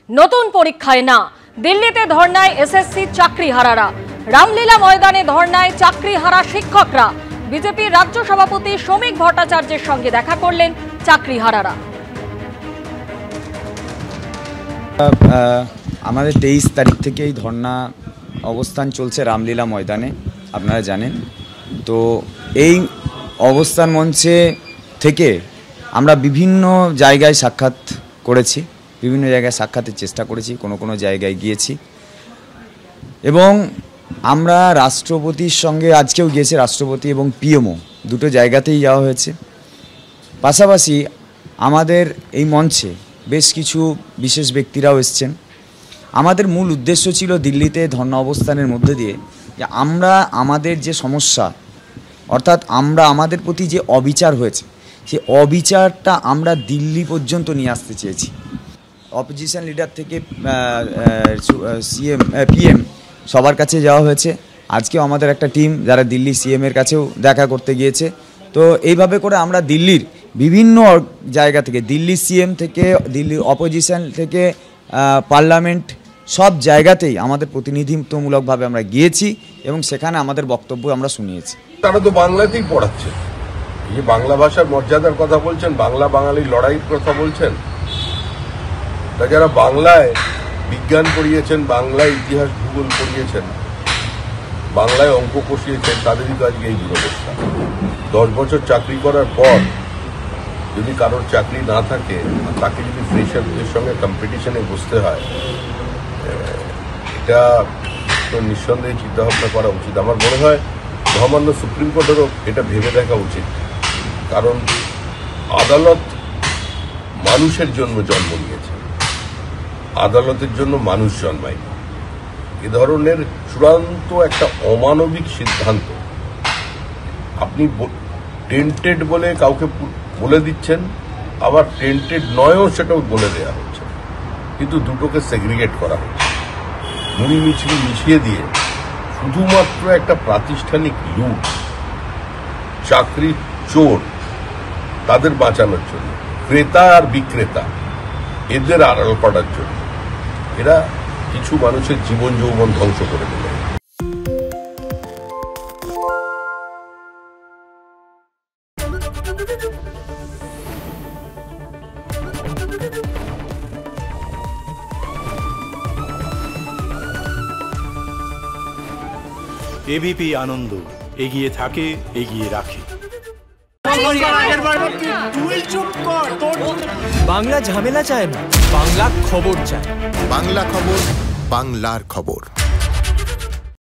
নতুন পরীক্ষায় না, দিল্লিতে ধর্নায় এসএসসি চাকরিহারারা। রামলীলা ময়দানে ধর্নায় চাকরিহারা শিক্ষকরা। বিজেপির রাজ্য সভাপতি শ্রমিক ভট্টাচার্যের সঙ্গে দেখা করলেন চাকরিহারারা। আমাদের 23 তারিখ থেকে এই ধর্না অবস্থান চলছে রামলীলা ময়দানে, আপনারা জানেন। তো এই অবস্থান মঞ্চে থেকে আমরা বিভিন্ন জায়গায় সাক্ষাৎ করেছি, বিভিন্ন জায়গায় সাক্ষাতের চেষ্টা করেছি, কোনো জায়গায় গিয়েছি এবং আমরা রাষ্ট্রপতির সঙ্গে আজকেও গিয়েছি। রাষ্ট্রপতি এবং পিএমও দুটো জায়গাতেই যাওয়া হয়েছে। পাশাপাশি আমাদের এই মঞ্চে বেশ কিছু বিশেষ ব্যক্তিরাও এসছেন। আমাদের মূল উদ্দেশ্য ছিল দিল্লিতে ধর্ণা অবস্থানের মধ্যে দিয়ে যে আমরা আমাদের যে সমস্যা, অর্থাৎ আমাদের প্রতি যে অবিচার হয়েছে, সেই অবিচারটা আমরা দিল্লি পর্যন্ত নিয়ে আসতে চেয়েছি। অপোজিশন লিডার থেকে পিএম সবার কাছে যাওয়া হয়েছে। আজকেও আমাদের একটা টিম যারা দিল্লি সিএমের কাছেও দেখা করতে গিয়েছে। তো এইভাবে করে আমরা দিল্লির বিভিন্ন জায়গা থেকে, দিল্লি সিএম থেকে, দিল্লির অপোজিশন থেকে, পার্লামেন্ট, সব জায়গাতেই আমাদের প্রতিনিধিত্বমূলকভাবে আমরা গিয়েছি এবং সেখানে আমাদের বক্তব্য আমরা শুনিয়েছি। তারা তো বাংলাতেই পড়াচ্ছে, এই যে বাংলা ভাষার মর্যাদার কথা বলছেন, বাংলা বাঙালির লড়াইয়ের কথা বলছেন, তা যারা বাংলায় বিজ্ঞান পড়িয়েছেন, বাংলায় ইতিহাস ভূগোল পড়িয়েছেন, বাংলায় অঙ্ক কষিয়েছেন, তাদেরই তো আজকে এই দুরবস্থা। 10 বছর চাকরি করার পর যদি কারোর চাকরি না থাকে, তাকে যদি ফ্রেশারদের সঙ্গে কম্পিটিশনে বসতে হয়, এটা তো নিঃসন্দেহে চিন্তাভাবনা করা উচিত। আমার মনে হয় মহামান্য সুপ্রিম কোর্টেরও এটা ভেবে দেখা উচিত, কারণ আদালত মানুষের জন্য জন্ম নিয়েছে, আদালতের জন্য মানুষ জন্মায়। এ ধরনের চূড়ান্ত একটা অমানবিক সিদ্ধান্ত আপনি টেন্টেড বলে কাউকে বলে দিচ্ছেন, আবার টেন্টেড নয়ও সেটাও বলে দেওয়া হচ্ছে, কিন্তু দুটোকে সেগ্রিগেট করা হচ্ছে, মুড়ি মিশিয়ে দিয়ে শুধুমাত্র একটা প্রাতিষ্ঠানিক লুট, চাকরি চোর তাদের বাঁচানোর জন্য, ক্রেতা আর বিক্রেতা এদের আড়াল করার জন্য এরা কিছু মানুষের জীবন যৌবন ধ্বংস করে দিল। এবিপি আনন্দ, এগিয়ে থাকে, এগিয়ে রাখে। বাংলা ঝামেলা চায় না, বাংলা খবর চায়। বাংলা খবর, বাংলার খবর।